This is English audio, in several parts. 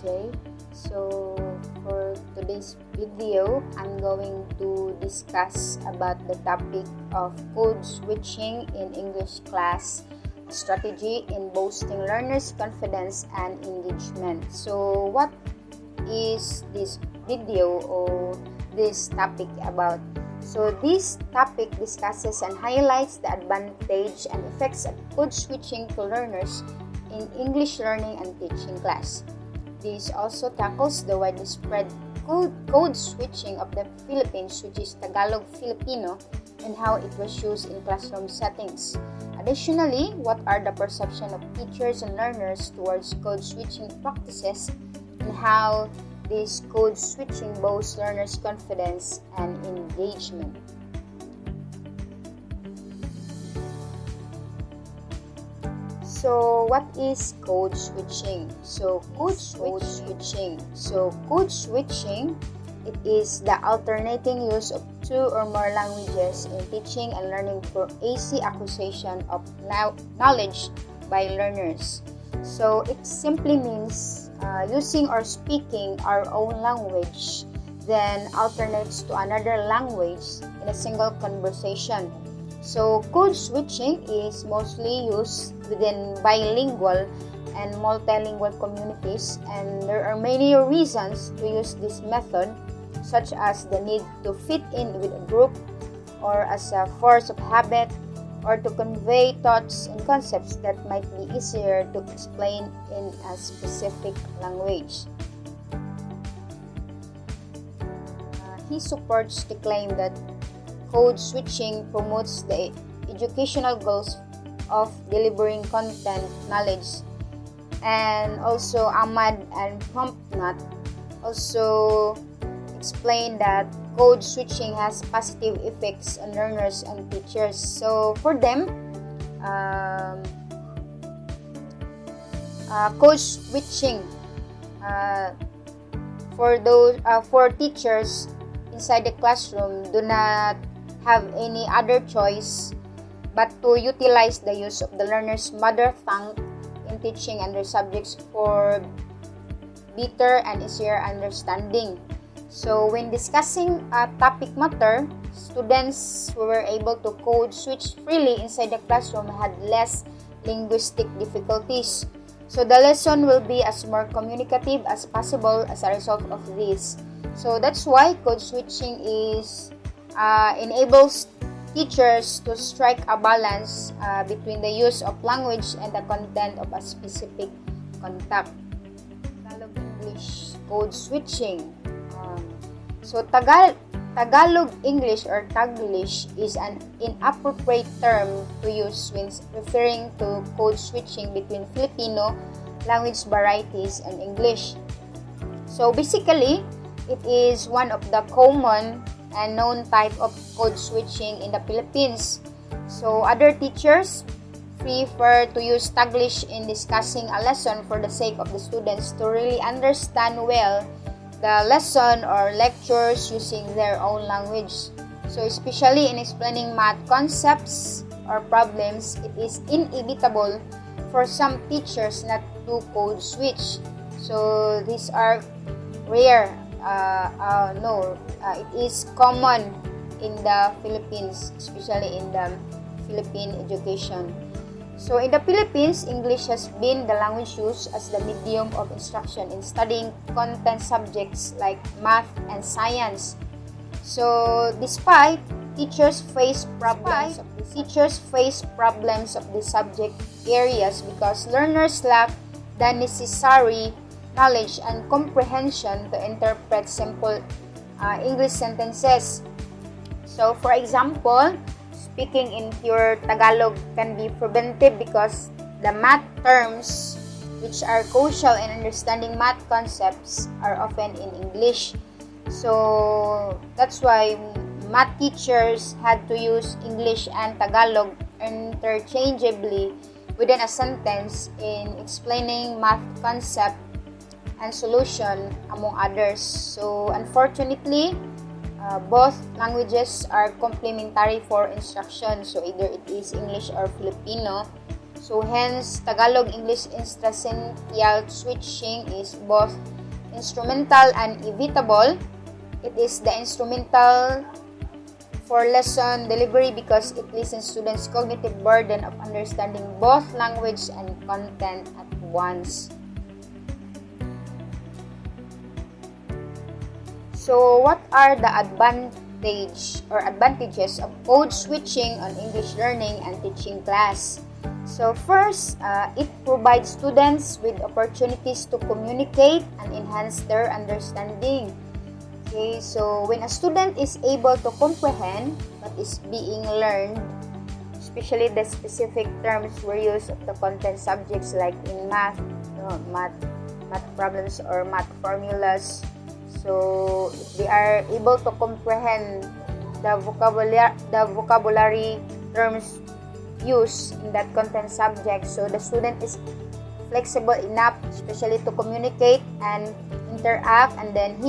MJ. So for today's video, I'm going to discuss about the topic of code switching in English class, strategy in boosting learners' confidence and engagement. So what is this video or this topic about? So this topic discusses and highlights the advantage and effects of code switching to learners in English learning and teaching class. This also tackles the widely spread code switching of the Philippines, which is Tagalog Filipino, and how it was used in classroom settings. Additionally, what are the perception of teachers and learners towards code switching practices, and how this code switching boosts learners' confidence and engagement. So, what is code switching? Code switching, it is the alternating use of two or more languages in teaching and learning for easy acquisition of knowledge by learners. So, it simply means using or speaking our own language, then alternates to another language in a single conversation. So, code switching is mostly used within bilingual and multilingual communities, and there are many reasons to use this method, such as the need to fit in with a group, or as a force of habit, or to convey thoughts and concepts that might be easier to explain in a specific language. He supports the claim that code switching promotes the educational goals of delivering content knowledge. And also Ahmad and Promptnut also explain that code switching has positive effects on learners and teachers. So for them, code switching for teachers inside the classroom do not have any other choice but to utilize the use of the learner's mother tongue in teaching and their subjects for better and easier understanding. So when discussing a topic matter, students who were able to code switch freely inside the classroom had less linguistic difficulties. So the lesson will be as more communicative as possible as a result of this. So that's why code switching enables teachers to strike a balance between the use of language and the content of a specific contact. Tagalog English code switching. So Tagalog English or Taglish is an inappropriate term to use when referring to code switching between Filipino language varieties and English. So basically, it is one of the common and known type of code switching in the Philippines. So other teachers prefer to use Taglish in discussing a lesson for the sake of the students to really understand well the lesson or lectures using their own language. So especially in explaining math concepts or problems, it is inevitable for some teachers not to code switch. So these are rare. It is common in the Philippines, especially in the Philippine education. So in the Philippines, English has been the language used as the medium of instruction in studying content subjects like math and science. So despite teachers face problems of the subject areas because learners lack the necessary knowledge and comprehension to interpret simple English sentences. So for example, speaking in pure Tagalog can be preventive because the math terms which are crucial in understanding math concepts are often in English. So that's why math teachers had to use English and Tagalog interchangeably within a sentence in explaining math concept and solution, among others. So unfortunately, both languages are complementary for instruction, so either it is English or Filipino. So hence, Tagalog-English intranscendental switching is both instrumental and inevitable. It is the instrumental for lesson delivery because it lessens students' cognitive burden of understanding both language and content at once. So, what are the advantages of code switching on English learning and teaching class? So first, it provides students with opportunities to communicate and enhance their understanding. Okay, so when a student is able to comprehend what is being learned, especially the specific terms were used of the content subjects like in math problems or math formulas. So if they are able to comprehend the vocabulary terms used in that content subject, so the student is flexible enough, especially to communicate and interact, and then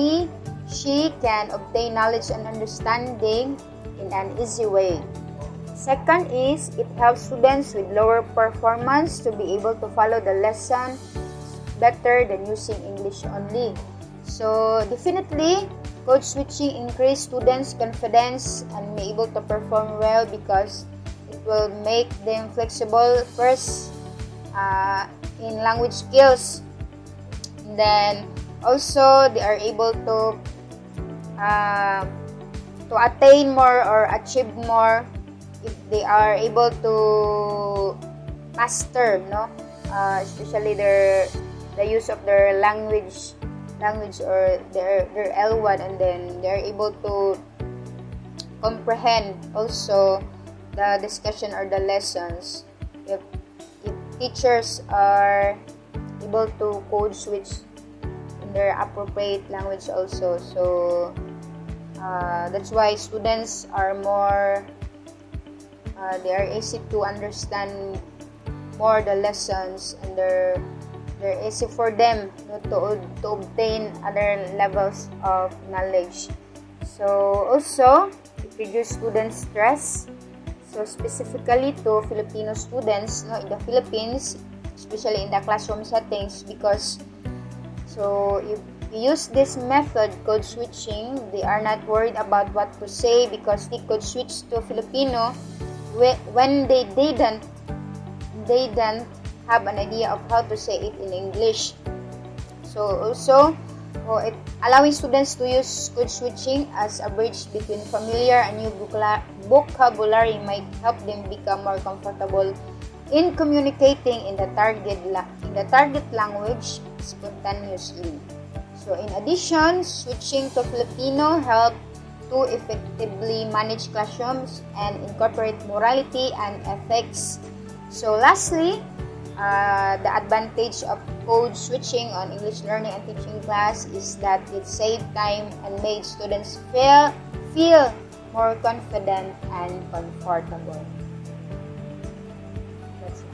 she can obtain knowledge and understanding in an easy way. Second is, it helps students with lower performance to be able to follow the lesson better than using English only. So definitely, code switching increase students' confidence and be able to perform well because it will make them flexible first in language skills. And then also they are able to attain more or achieve more if they are able to master, especially the use of their language or their L1, and then they're able to comprehend also the discussion or the lessons if teachers are able to code switch in their appropriate language also. So that's why students are more they are easy to understand more the lessons, and they're easy for them to obtain other levels of knowledge. So also it reduces student stress. So specifically to Filipino students in the Philippines, especially in the classroom settings, because so if you use this method, code switching, they are not worried about what to say because they could switch to Filipino when they didn't have an idea of how to say it in English. So also, it allowing students to use code switching as a bridge between familiar and new vocabulary might help them become more comfortable in communicating in the target language spontaneously. So in addition, switching to Filipino help to effectively manage classrooms and incorporate morality and ethics. So lastly, the advantage of code switching on English learning and teaching class is that it saved time and made students feel more confident and comfortable. That's it.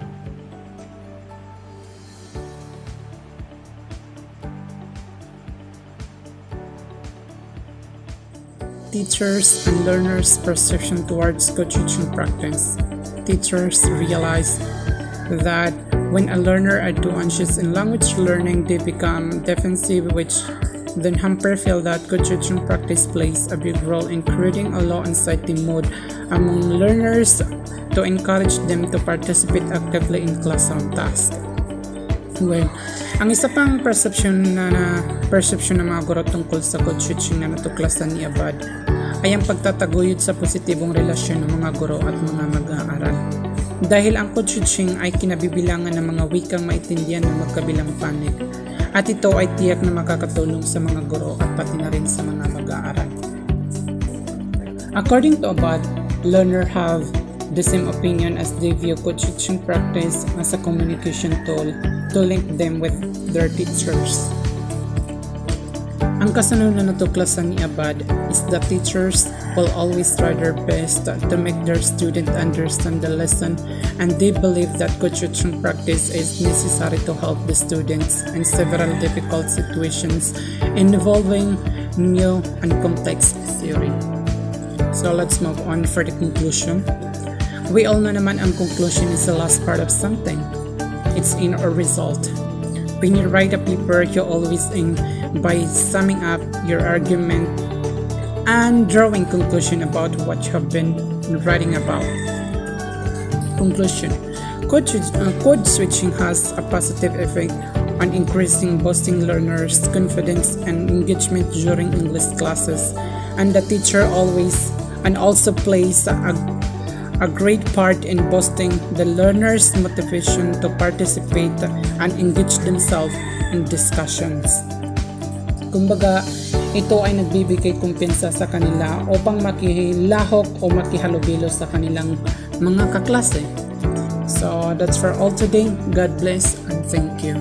Teachers and learners' perception towards code switching practice. Teachers realize that when a learner are too anxious in language learning, they become defensive, which then hamper feel that code switching practice plays a big role in creating a low anxiety mood among learners to encourage them to participate actively in classroom tasks. Well, ang isa pang perception ng mga guro tungkol sa code switching na natuklasan ni Abad ay ang pagtataguyod sa positibong relasyon ng mga guro at mga mag-aaral. Dahil ang code switching ay kinabibilangan ng mga wikang maintindihan ng magkabilang panig, at ito ay tiyak na makakatulong sa mga guro at pati na rin sa mga mag-aaral. According to Abad, learners have the same opinion as they view code switching practice as a communication tool to link them with their teachers. Ang kasunod na natuklasan ni Abad is that teachers will always try their best to make their student understand the lesson, and they believe that code switching practice is necessary to help the students in several difficult situations involving new and complex theory. So let's move on for the conclusion. We all know naman ang conclusion is the last part of something. It's in or result. when you write a paper, you always aim by summing up your argument and drawing conclusion about what you have been writing about. Conclusion. Code switching has a positive effect on increasing boosting learners' confidence and engagement during English classes, and the teacher also plays a great part in boosting the learners' motivation to participate and engage themselves in discussions. Kumbaga, ito ay nagbibigay kumpensa sa kanila upang makihilahok o makihalubilo sa kanilang mga kaklase. So that's for all today. God bless and thank you.